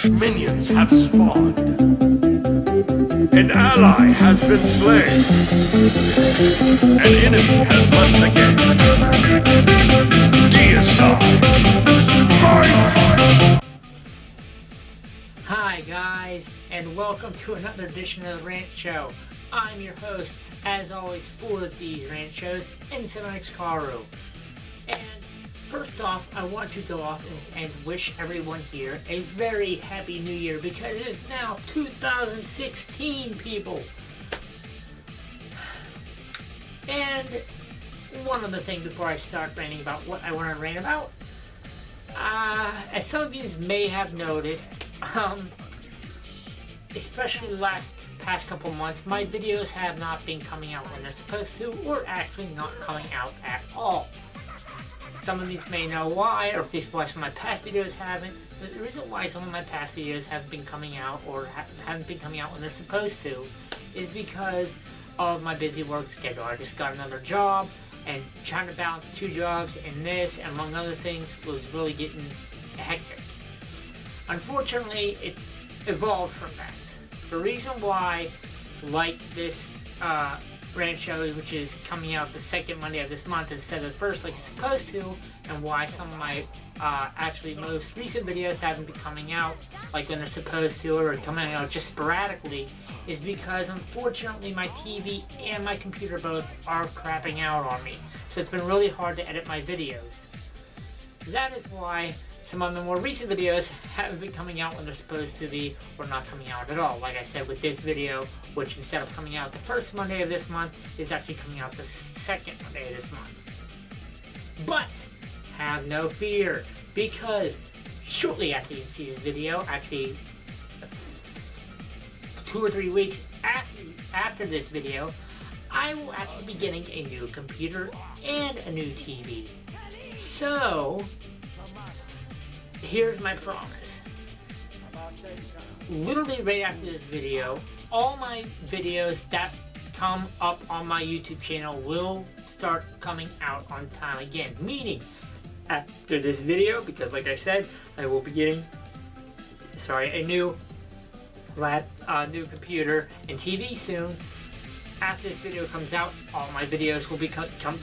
Minions have spawned. An ally has been slain. An enemy has left the game. Deicide. Smite! Hi guys, and welcome to another edition of the Rant Show. I'm your host, as always, for these Rant Shows, KatsuCon2016. And first off, I want to go off and wish everyone here a very happy new year, because it is now 2016, people. And one other thing before I start ranting about what I want to rant about. As some of you may have noticed, especially the past couple months, my videos have not been coming out when they're supposed to, or actually not coming out at all. Some of you may know why, or at least why some of my past videos haven't. But the reason why some of my past videos haven't been coming out, or haven't been coming out when they're supposed to, is because of my busy work schedule. I just got another job, and trying to balance two jobs and this, and among other things, was really getting hectic. Unfortunately, it evolved from that. The reason why, like this Rant Show, which is coming out the second Monday of this month instead of the first like it's supposed to, and why some of my actually most recent videos haven't been coming out like when they're supposed to, or coming out just sporadically, is because unfortunately my TV and my computer both are crapping out on me. So it's been really hard to edit my videos. That is why some of the more recent videos haven't been coming out when they're supposed to be, or not coming out at all. Like I said with this video, which instead of coming out the first Monday of this month, is actually coming out the second Monday of this month. But have no fear, because shortly after you see this video, actually 2 or 3 weeks after this video, I will actually be getting a new computer and a new TV. So, here's my promise. Literally right after this video, all my videos that come up on my YouTube channel will start coming out on time again. Meaning, after this video, because like I said, I will be getting, a new new computer and TV soon. After this video comes out, all my videos will be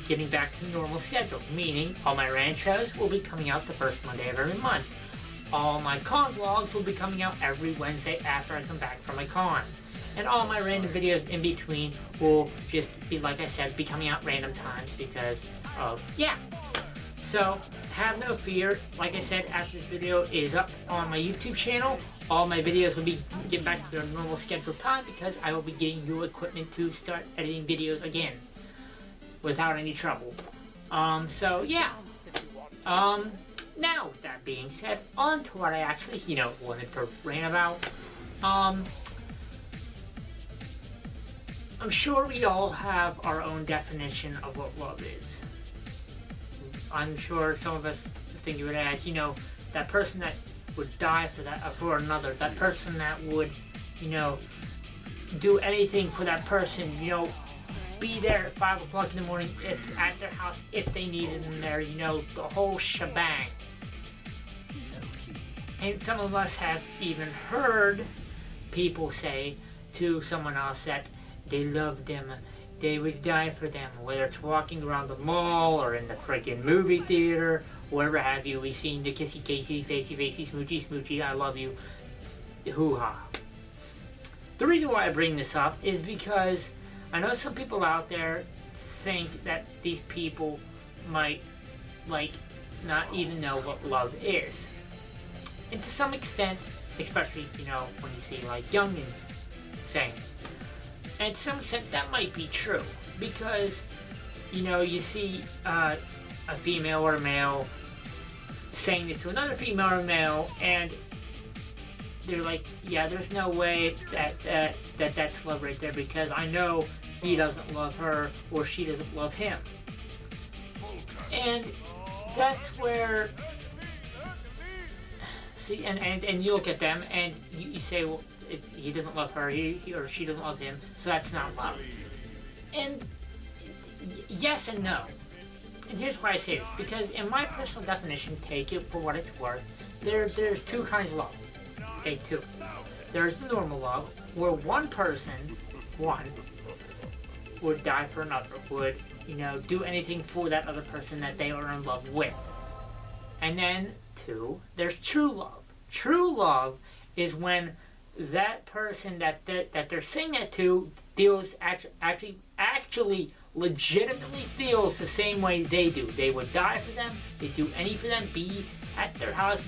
getting back to the normal schedule, meaning all my rant shows will be coming out the first Monday of every month. All my con vlogs will be coming out every Wednesday after I come back from my con. And all my random videos in between will just be, like I said, be coming out random times because of, So, have no fear. Like I said, after this video is up on my YouTube channel, all my videos will be getting back to their normal scheduled time, because I will be getting new equipment to start editing videos again without any trouble. Now, with that being said, on to what I actually, wanted to rant about. I'm sure we all have our own definition of what love is. I'm sure some of us think of it as, that person that would die for another, that person that would, do anything for that person, be there at 5 o'clock in the morning at their house if they needed them there, the whole shebang. And some of us have even heard people say to someone else that they love them, they would die for them, whether it's walking around the mall or in the freaking movie theater, whatever have you. We've seen the kissy kissy, facey facey, smoochy smoochy, I love you, hoo-ha. The reason why I bring this up is because I know some people out there think that these people might, not even know what love is. And to some extent, especially, when you see, youngins saying, and to some extent, that might be true, because, you see a female or a male saying this to another female or male, and they're like, yeah, there's no way that's love right there, because I know he doesn't love her, or she doesn't love him. And that's where, see, and you look at them, and you say, well, he doesn't love her, he or she doesn't love him, so that's not love. And yes and no. And here's why I say this, because in my personal definition, take it for what it's worth, there's two kinds of love. Okay, 2. There's normal love, where one person, would die for another, would, do anything for that other person that they are in love with. And then 2, there's true love. True love is when that person that they're saying that to feels actually legitimately feels the same way they do. They would die for them, they'd do anything for them, be at their house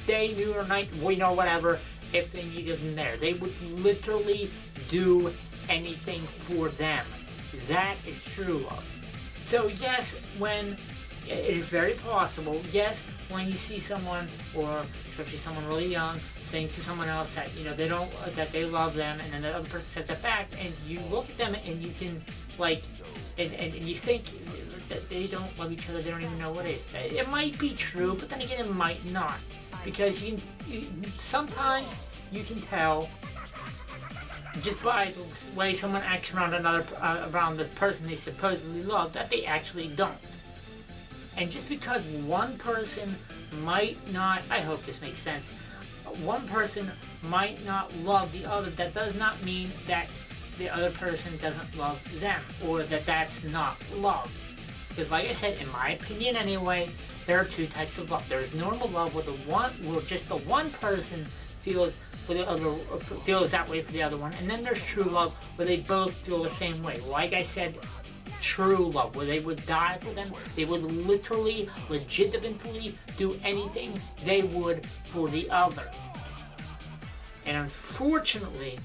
day, noon, or night, whatever, if they needed them there. They would literally do anything for them. That is true love. So yes, when it is very possible, yes, when you see someone, or especially someone really young, saying to someone else that that they love them, and then the other person says that back, and you look at them and you can and you think that they don't love each other, they don't even know what it is. It might be true, but then again, it might not, because sometimes you can tell just by the way someone acts around around the person they supposedly love that they actually don't. And just because one person might not, I hope this makes sense, one person might not love the other, that does not mean that the other person doesn't love them, or that that's not love. Because like I said, in my opinion anyway, there are 2 types of love. There's normal love where just the one person feels for the other, feels that way for the other one, and then there's true love where they both feel the same way. Like I said, true love, where they would die for them, they would literally, legitimately do anything they would for the other. And unfortunately,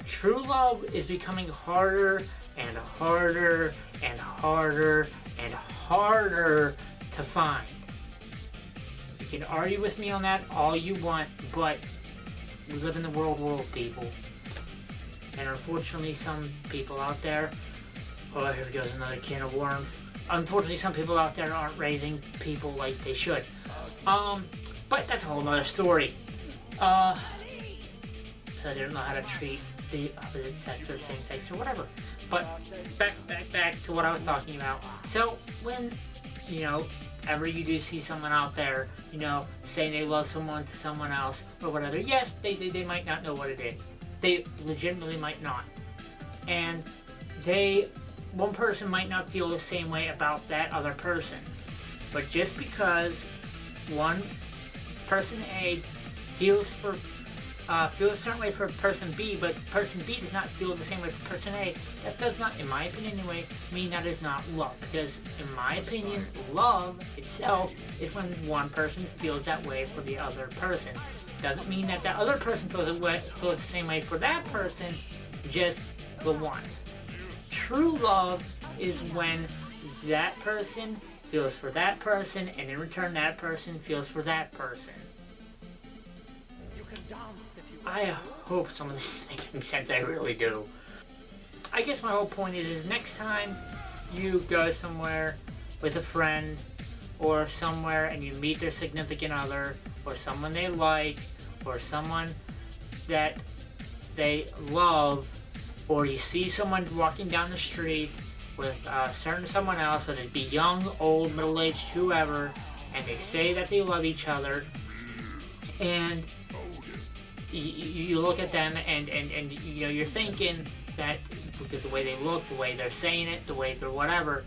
true love is becoming harder and harder and harder and harder to find. You can argue with me on that all you want, but we live in the world, people. And unfortunately, some people out there, oh, here goes another can of worms. Unfortunately, some people out there aren't raising people like they should. But that's a whole other story. So they don't know how to treat the opposite sex or same sex or whatever. But back to what I was talking about. So when, ever you do see someone out there, saying they love someone to someone else or whatever, yes, they might not know what it is. They legitimately might not. And one person might not feel the same way about that other person. But just because one person A feels a certain way for person B, but person B does not feel the same way for person A, that does not, in my opinion anyway, mean that is not love. Because in my opinion, love itself is when one person feels that way for the other person. Doesn't mean that the other person feels the same way for that person, just the one. True love is when that person feels for that person, and in return that person feels for that person. I hope some of this is making sense, I really do. I guess my whole point is next time you go somewhere with a friend, or somewhere and you meet their significant other, or someone they like, or someone that they love, or you see someone walking down the street with someone else, whether it be young, old, middle-aged, whoever, and they say that they love each other, and you look at them and you're thinking that because the way they look, the way they're saying it, the way they're whatever,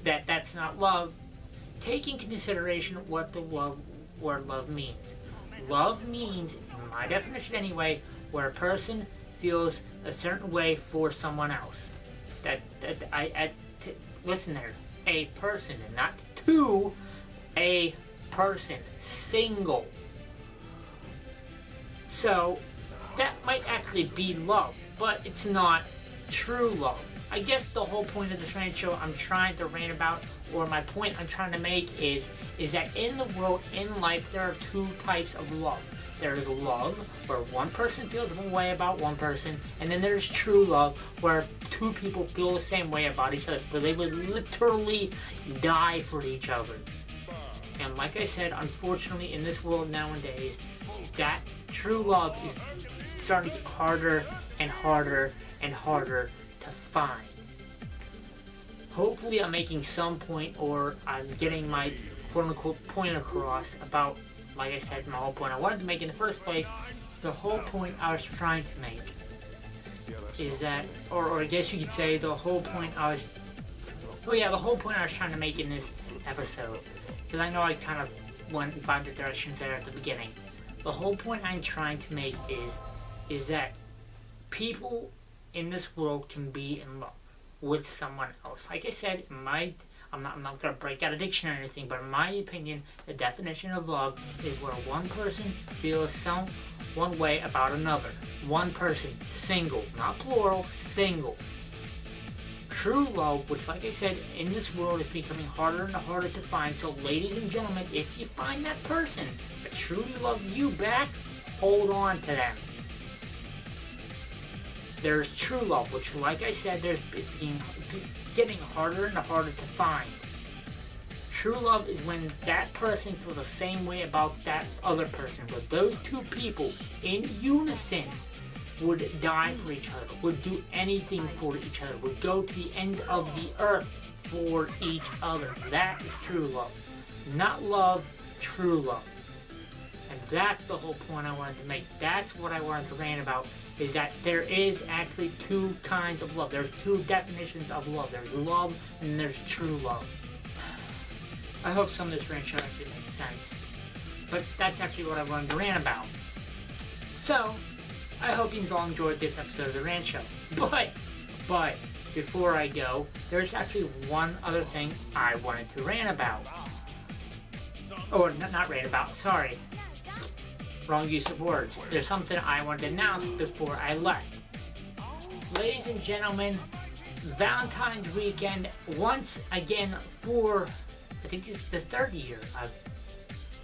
that's not love. Take in consideration what the word love means. Love means, in my definition anyway, where a person feels a certain way for someone else. Listen there, a person, and not two, a person, single. So that might actually be love, but it's not true love. I guess the whole point of this rant show I'm trying to rant about, or my point I'm trying to make is that in the world, in life, there are 2 types of love. There is love, where one person feels one way about one person, and then there's true love, where 2 people feel the same way about each other, where they would literally die for each other. And like I said, unfortunately, in this world nowadays, that true love is starting to get harder and harder and harder to find. Hopefully I'm making some point, or I'm getting my quote-unquote point across about, like I said, my whole point I wanted to make in the first place. The whole point I was trying to make is that, or I guess you could say the whole point I was, the whole point I was trying to make in this episode, because I know I kind of went in 5 directions there at the beginning. The whole point I'm trying to make is that people in this world can be in love with someone else. Like I said, I'm not gonna break out a dictionary or anything, but in my opinion, the definition of love is where one person feels one way about another. One person, single, not plural, single. True love, which like I said, in this world is becoming harder and harder to find. So ladies and gentlemen, if you find that person that truly loves you back, hold on to them. There's true love, which like I said, it's getting harder and harder to find. True love is when that person feels the same way about that other person, but those two people in unison would die for each other, would do anything for each other, would go to the end of the earth for each other. That is true love. Not love, true love. And that's the whole point I wanted to make. That's what I wanted to rant about, is that there is actually two kinds of love. There's two definitions of love. There's love and there's true love. I hope some of this rant show actually makes sense. But that's actually what I wanted to rant about. So, I hope you all enjoyed this episode of the Rant Show. But, before I go, there's actually one other thing I wanted to rant about. Or, not rant about, sorry. Wrong use of words. There's something I wanted to announce before I left. Ladies and gentlemen, Valentine's weekend, once again for, I think this is the 3rd year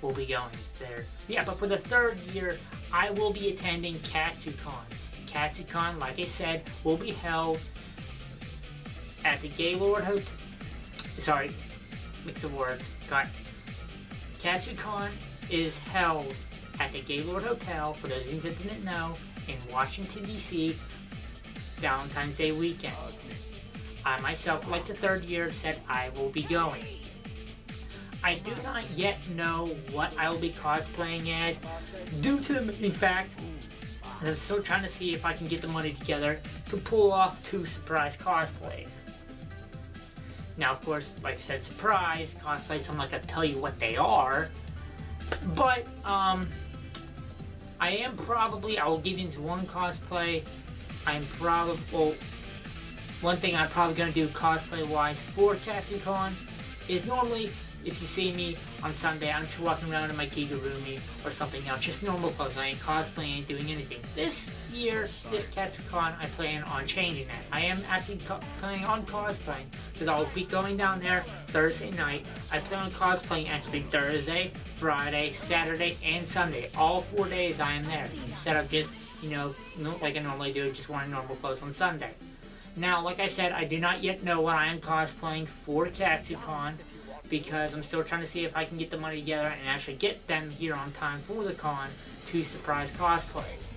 we'll be going there. Yeah, but for the 3rd year, I will be attending KatsuCon. KatsuCon, like I said, will be held at the Gaylord Hotel. Sorry, mix of words. Got KatsuCon is held at the Gaylord Hotel, for those of you that didn't know, in Washington, D.C., Valentine's Day weekend. I myself, like the 3rd year, said I will be going. I do not yet know what I will be cosplaying as, due to the main fact that I'm still trying to see if I can get the money together to pull off 2 surprise cosplays. Now, of course, like I said, surprise cosplays, so I'm not going to tell you what they are, but, I will give you into one cosplay. One thing I'm probably going to do cosplay-wise for KatsuCon is normally, if you see me on Sunday, I'm just walking around in my kigurumi or something else, just normal clothes. I ain't cosplaying, ain't doing anything. This year, this KatsuCon, I plan on changing that. I am actually planning on cosplaying, because I'll be going down there Thursday night. I plan on cosplaying actually Thursday, Friday, Saturday, and Sunday. All 4 days I am there, instead of just, like I normally do, just wearing normal clothes on Sunday. Now, like I said, I do not yet know what I am cosplaying for KatsuCon, because I'm still trying to see if I can get the money together and actually get them here on time for the con, 2 surprise cosplays.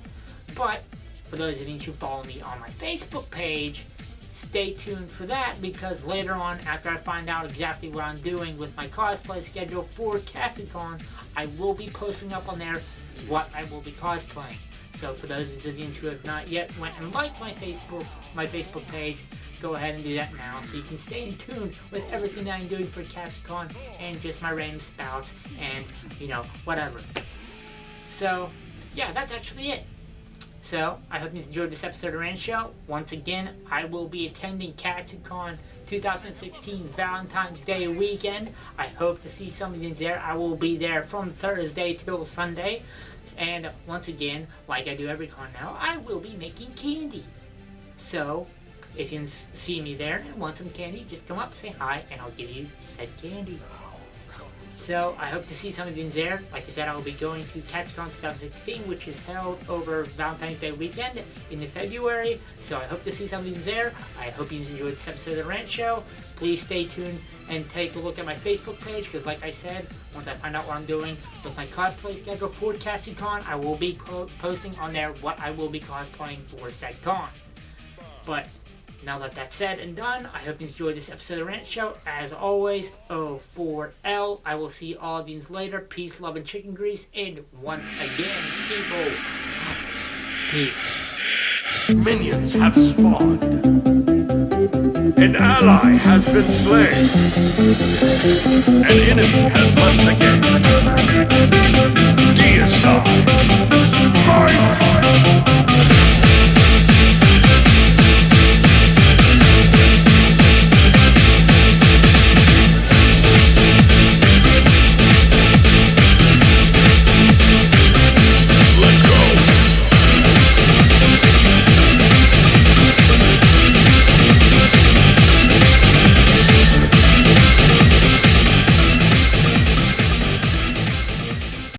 But, for those of you who follow me on my Facebook page, stay tuned for that, because later on, after I find out exactly what I'm doing with my cosplay schedule for KatsuCon, I will be posting up on there what I will be cosplaying. So for those of you who have not yet went and liked my Facebook page, go ahead and do that now, so you can stay in tune with everything that I'm doing for KatsuCon and just my random spouts and, whatever. So, yeah, that's actually it. So, I hope you enjoyed this episode of Rant Show. Once again, I will be attending KatsuCon 2016 Valentine's Day weekend. I hope to see some of you there. I will be there from Thursday till Sunday. And once again, like I do every con now, I will be making candy. So, if you see me there and want some candy, just come up, say hi, and I'll give you said candy. So, I hope to see some of you there. Like I said, I will be going to KatsuCon 2016, which is held over Valentine's Day weekend in February. So, I hope to see some of you there. I hope you enjoyed this episode of The Rant Show. Please stay tuned and take a look at my Facebook page, because like I said, once I find out what I'm doing with my cosplay schedule for KatsuCon, I will be posting on there what I will be cosplaying for said con. But Now that that's said and done, I hope you enjoyed this episode of Rant Show. As always, O4L. I will see all of you later. Peace, love, and chicken grease. And once again, people, peace. Minions have spawned. An ally has been slain. An enemy has left the game. Deicide. Spite.